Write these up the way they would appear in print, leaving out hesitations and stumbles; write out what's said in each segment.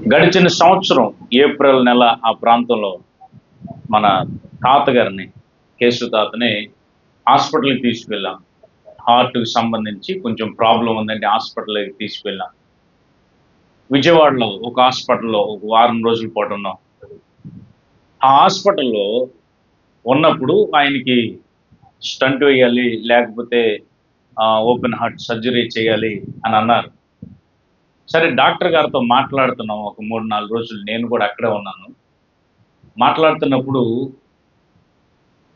గడిచిన సంవత్సరం ఏప్రిల్ నెల ఆ ప్రాంతంలో మన తాతగారిని, కేశవ తాతని హాస్పిటల్‌కి తీసుకెళ్ళాం. హార్ట్‌కి సంబంధించి కొంచెం ప్రాబ్లమ్ ఉందంటే హాస్పిటల్‌కి తీసుకెళ్ళాం. విజయవాడలో ఒక హాస్పిటల్‌లో ఒక వారం రోజుల పాటు ఉన్నాం. ఆ హాస్పిటల్‌లో ఉన్నప్పుడు ఆయనకి స్టంట్ వేయాలి, లేకపోతే ఓపెన్ హార్ట్ సర్జరీ చేయాలి అని అన్నారు. సరే డాక్టర్ గారితో మాట్లాడుతున్నాం ఒక 3, 4 రోజులు. నేను కూడా అక్కడే ఉన్నాను. మాట్లాడుతున్నప్పుడు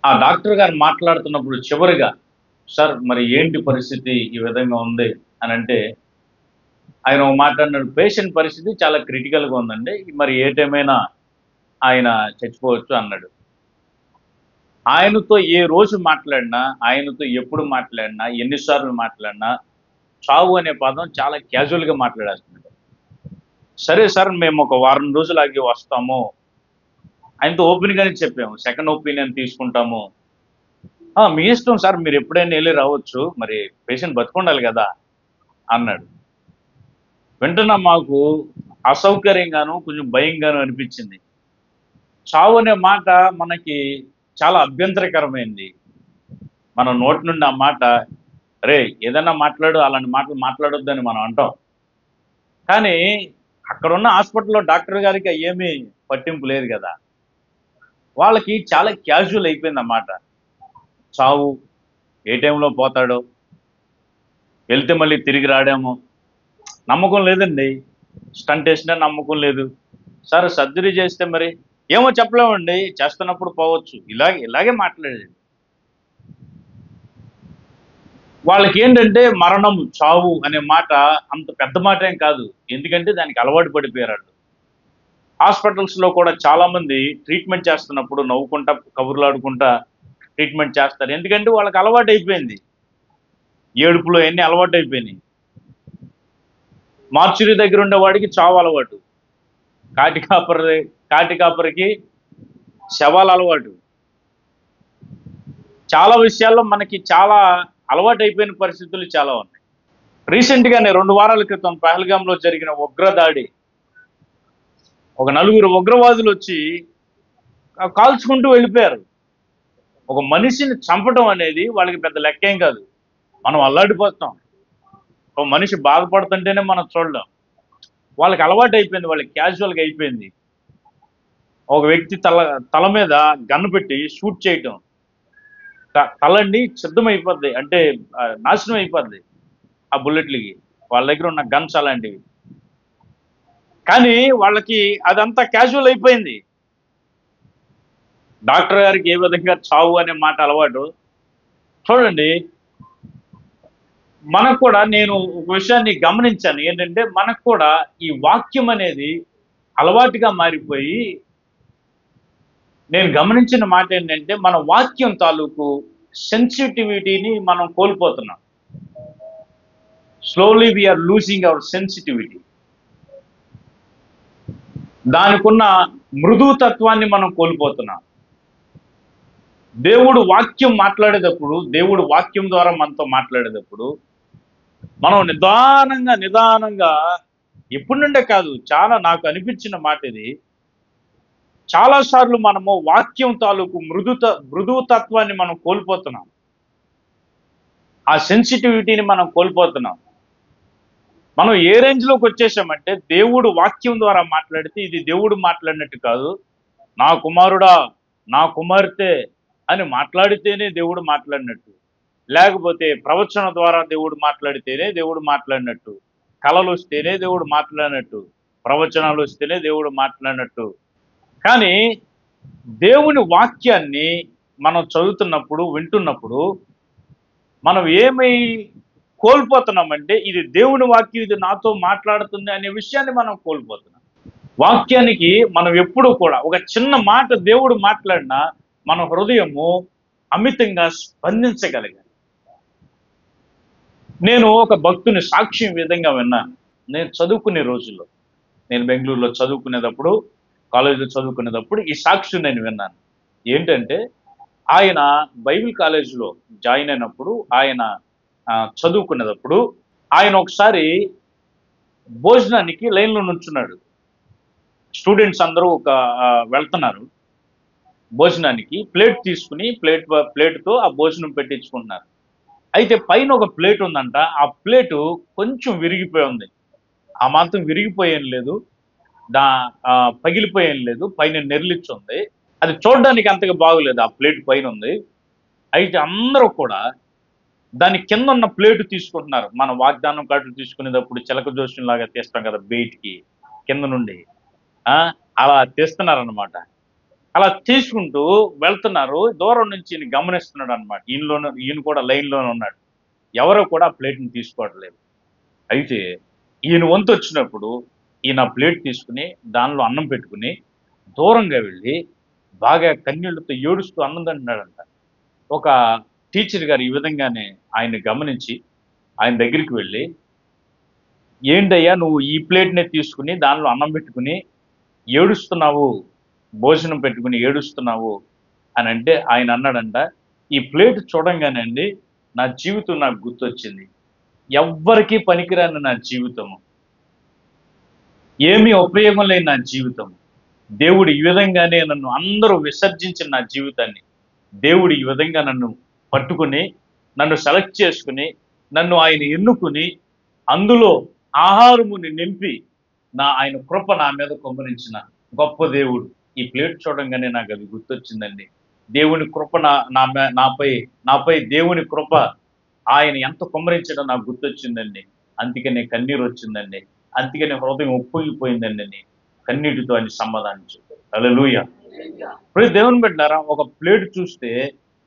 ఆ డాక్టర్ గారు మాట్లాడుతున్నప్పుడు చివరిగా, "సార్ మరి ఏంటి పరిస్థితి ఈ విధంగా ఉంది" అనంటే, ఆయన ఒక మాట అన్నాడు, "పేషెంట్ పరిస్థితి చాలా క్రిటికల్‌గా ఉందండి. మరి ఏ టైమైనా ఆయన చచ్చిపోవచ్చు" అన్నాడు. ఆయనతో ఏ రోజు మాట్లాడినా, ఆయనతో ఎప్పుడు మాట్లాడినా, ఎన్ని సార్లు మాట్లాడినా, చావు అనే పదం చాలా క్యాజువల్‌గా మాట్లాడేస్తున్నాడు. "సరే సార్ మేము ఒక వారం రోజులు ఆగి వస్తాము." ఆయనతో ఓపెన్‌గానే చెప్పాము. సెకండ్ ఒపీనియన్ తీసుకుంటాము. మీ ఇష్టం సార్ మీరెప్పుడైనా ఎళ్లి రావచ్చు. మరి పేషెంట్ బతికుండాలి గదా! అన్నాడు. వెంటనే మాకు అసౌకర్యంగాను, కొంచెం భయంగాను అనిపిచ్చింది. చావు అనే మాట మనకి చాలా అభ్యంతరకరమైంది. మన నోటి నుండి ఆ మాట, "అరేయ్! ఏదన్నా మాట్లాడు, అలాంటి మాటలు మాట్లాడొద్దని" మనం అంటాం. కానీ అక్కడున్న హాస్పిటల్‌లో డాక్టర్ గారికి అయ్యేమీ పట్టింపు లేదు గదా! వాళ్ళకి చాలా క్యాజువల్ అయిపోయింది ఆ మాట. చావు ఏ టైంలో పోతాడో, వెళ్తే మళ్ళీ తిరిగి రాడేమో నమ్మకం లేదండి. స్టంట్ ఏసినా నమ్మకం లేదు. సార్ సర్జరీ చేస్తే మరి ఏమో చెప్పలేమండి. చేస్తున్నప్పుడు పోవచ్చు. ఇలాగే మాట్లాడాడు. వాళ్ళకేంటంటే మరణం, చావు అనే మాట అంత పెద్ద మాటేం కాదు. ఎందుకంటే దానికి అలవాటు పడిపోయారాళ్ళు. హాస్పిటల్స్‌లో కూడా చాలా మంది ట్రీట్మెంట్ చేస్తున్నప్పుడు నవ్వుకుంటా, కబుర్లాడుకుంటా ట్రీట్మెంట్ చేస్తారు. ఎందుకంటే వాళ్ళకి అలవాటయిపోయింది. ఏడుపులు అయన్నీ అలవాటయిపోయినాయి. మార్చురీ దగ్గర ఉండేవాడికి చావు అలవాటు. కాటి కాపరి కాటి కాపరికి శవాలు అలవాటు. చాలా విషయాల్లో మనకి చాలా అలవాటైపోయిన పరిస్థితులు చాలా ఉన్నాయి. రీసెంట్‌గానే 2 వారాల క్రితం పహల్గామ్‌లో జరిగిన ఉగ్రదాడి. ఒక నలుగురు ఉగ్రవాదులొచ్చి కాల్చుకుంటూ వెళ్ళిపోయారు. ఒక మనిషిని చంపడం అనేది వాళ్ళకి పెద్ద లెక్కేం కాదు. మనం అల్లాడిపోతాం. ఒక మనిషి బాధపడుతుంటేనే మనం చూడలేం. వాళ్ళకి అలవాటైపోయింది. వాళ్ళకి క్యాజువల్‌గా అయిపోయింది. ఒక వ్యక్తి తల మీద గన్ పెట్టి షూట్ చేయటం. తలండి సిద్ధమైపోద్ది. అంటే నాశనం అయిపోద్ది. ఆ బుల్లెట్‌లకి. వాళ్ళ దగ్గర ఉన్న గన్స్ అలాంటివి. కానీ వాళ్ళకి అదంతా క్యాజువల్ అయిపోయింది. డాక్టర్ గారికి ఏ విధంగా చావు అనే మాట అలవాటు. చూడండి, మనకు కూడా నేను ఒక విషయాన్ని గమనించాను. ఏంటంటే, మనకు కూడా ఈ వాక్యం అనేది అలవాటుగా మారిపోయి, నేను గమనించిన మాట ఏంటంటే, మన వాక్యం తాలూకు సెన్సిటివిటీని మనం కోల్పోతున్నాం. Slowly we are losing our sensitivity. దానికున్న మృదుతత్వాన్ని మనం కోల్పోతున్నాం. దేవుడు వాక్యం మాట్లాడేటప్పుడు, దేవుడు వాక్యం ద్వారా మనతో మాట్లాడేటప్పుడు, మనం నిదానంగా ఎప్పటి నుండే కాదు, చాలా నాకు అనిపించిన మాట ఇది. చాలా సార్లు మనము వాక్యం తాలూకు మృదుతత్వాన్ని మనం కోల్పోతున్నాం. ఆ సెన్సిటివిటీని మనం కోల్పోతున్నాం. మనం ఏ రేంజ్‌లోకి వచ్చేసామంటే, దేవుడు వాక్యం ద్వారా మాట్లాడితే ఇది దేవుడు మాట్లాడినట్టు కాదు. నా కుమారుడా, నా కుమార్తె అని మాట్లాడితేనే దేవుడు మాట్లాడినట్టు. లేకపోతే ప్రవచన ద్వారా దేవుడు మాట్లాడితేనే దేవుడు మాట్లాడినట్టు. కలలొస్తేనే దేవుడు మాట్లాడినట్టు. ప్రవచనాలొస్తేనే దేవుడు మాట్లాడినట్టు. కానీ దేవుని వాక్యాన్ని మనం చదువుతున్నప్పుడు, వింటున్నప్పుడు మనం ఏమి కోల్పోతున్నామంటే, ఇది దేవుని వాక్యం, ఇది నాతో మాట్లాడుతుంది అనే విషయాన్ని మనం కోల్పోతున్నాం. వాక్యానికి మనం ఎప్పుడూ కూడా ఒక చిన్న మాట దేవుడు మాట్లాడినా మన హృదయము అమితంగా స్పందించగలిగాలి. నేను ఒక భక్తుని సాక్ష్యం ఈ విధంగా విన్నాను. నేను చదువుకునే రోజుల్లో, నేను బెంగుళూరులో చదువుకునేటప్పుడు, కాలేజీలో చదువుకునేటప్పుడు ఈ సాక్ష్యం నేను విన్నాను. ఏంటంటే, ఆయన బైబిల్ కాలేజీలో జాయిన్ అయినప్పుడు, ఆయన చదువుకునేటప్పుడు, ఆయన ఒకసారి భోజనానికి లైన్‌లో నుంచున్నాడు. స్టూడెంట్స్ అందరూ వెళ్తున్నారు భోజనానికి. ప్లేట్ తీసుకుని ప్లేట్తో ఆ భోజనం పెట్టించుకుంటున్నారు. అయితే పైన ఒక ప్లేట్ ఉందంట. ఆ ప్లేటు కొంచెం విరిగిపోయి ఉంది. ఆ మాత్రం విరిగిపోయేం లేదు. దా పగిలిపోయేం లేదు. పైన నెర్లిచ్చుంది. అది చూడడానికి అంతగా బాగోలేదు. ఆ ప్లేట్ పైనుంది. అయితే అందరూ కూడా దాని కిందున్న ప్లేటు తీసుకుంటున్నారు. మనం వాగ్దానం కార్డులు తీసుకునేటప్పుడు చిలక జోస్యంలాగా తీస్తాం కదా బయటికి కింద నుండి. ఆ! అలా తీస్తున్నారనమాట. అలా తీసుకుంటూ వెళ్తున్నారు. దూరం నుంచి ఈయన గమనిస్తున్నాడనమాట. ఈయన కూడా లైన్‌లోనే ఉన్నాడు. ఎవరు కూడా ఆ ప్లేట్‌ని తీసుకోవట్లేదు. అయితే ఈయన వంతొచ్చినప్పుడు ఈయన ఆ ప్లేట్ తీసుకొని దానిలో అన్నం పెట్టుకొని దూరంగా వెళ్ళి బాగా కన్నీళ్లతో ఏడుస్తూ అన్నం తింటున్నాడంట. ఒక టీచర్ గారు ఈ విధంగానే ఆయన్ని గమనించి ఆయన దగ్గరికి వెళ్ళి, "ఏంటయ్యా నువ్వు ఈ ప్లేట్‌నే తీసుకొని దానిలో అన్నం పెట్టుకొని ఏడుస్తున్నావు, భోజనం పెట్టుకొని ఏడుస్తున్నావు" అనంటే ఆయన అన్నాడంట, "ఈ ప్లేట్ చూడంగానే అండి నా జీవితం నాకు గుర్తొచ్చింది. ఎవ్వరికీ పనికిరాని నా జీవితము. ఏమీ ఉపయోగం లేని నా జీవితం. దేవుడు ఈ విధంగానే నన్ను అందరూ విసర్జించిన నా జీవితాన్ని, దేవుడు ఈ విధంగా నన్ను పట్టుకొని, నన్ను సెలెక్ట్ చేసుకొని, నన్ను ఆయన ఎన్నుకొని, అందులో ఆహారముని నింపి, ఆయన కృప నా మీద కుమ్మరించిన గొప్ప దేవుడు. ఈ ప్లేట్ చూడంగానే నాకది గుర్తొచ్చిందండి. దేవుని కృప నా నా మే నాపై నాపై దేవుని కృప ఆయన ఎంత కుమ్మరించడో నాకు గుర్తొచ్చిందండి. అందుకనే కన్నీరొచ్చిందండి. అందుకనే హృదయం ఉప్పొంగిపోయిందండి అని కన్నీటితో ఆయన సమాధానం చెప్పారు. హల్లెలూయా! ఇప్పుడు దేవుని బిడ్డలారా ఒక ప్లేట్ చూస్తే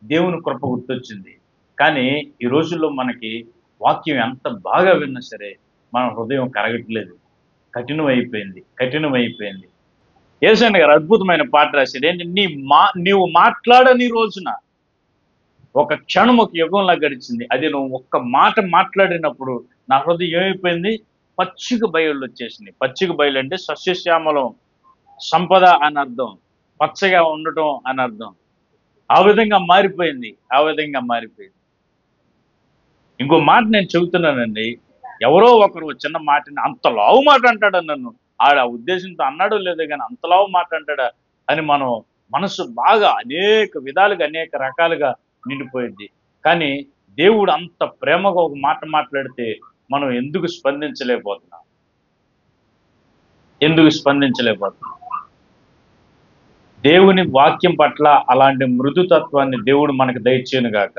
దేవుని కృప గుర్తొచ్చింది. కానీ ఈ రోజుల్లో మనకి వాక్యం ఎంత బాగా విన్నా సరే మన హృదయం కరగట్లేదు. కఠినమైపోయింది. కఠినమైపోయింది. యేసయ్య గారు అద్భుతమైన పాట రాశారు. ఏంటి నీవు మాట్లాడని రోజున ఒక క్షణం ఒక యుగంలా గడిచింది. అది నువ్వు ఒక్క మాట మాట్లాడినప్పుడు నా హృదయం ఏమైపోయింది? పచ్చిక బయళ్ళొచ్చేసింది. పచ్చిక బయలంటే సస్యశ్యామలం, సంపద అని అర్థం. పచ్చగా ఉండటం అని అర్థం. ఆ విధంగా మారిపోయింది. ఆ విధంగా మారిపోయింది. ఇంకో మాట నేను చెబుతున్నానండి. ఎవరో ఒకరు ఓ చిన్న మాటని అంత లావు మాట అంటాడా నన్ను. ఆడు ఆ ఉద్దేశంతో అన్నాడో లేదో గాని అంత లావు మాట అంటాడా అని మనం మనసు బాగా అనేక విధాలుగా, అనేక రకాలుగా నిండిపోయిద్ది. కానీ దేవుడు అంత ప్రేమగా ఒక మాట మాట్లాడితే మనం ఎందుకు స్పందించలేకపోతున్నాం? ఎందుకు స్పందించలేకపోతున్నాం? దేవుని వాక్యం పట్ల అలాంటి మృదుతత్వాన్ని దేవుడు మనకు దయచేయును గాక.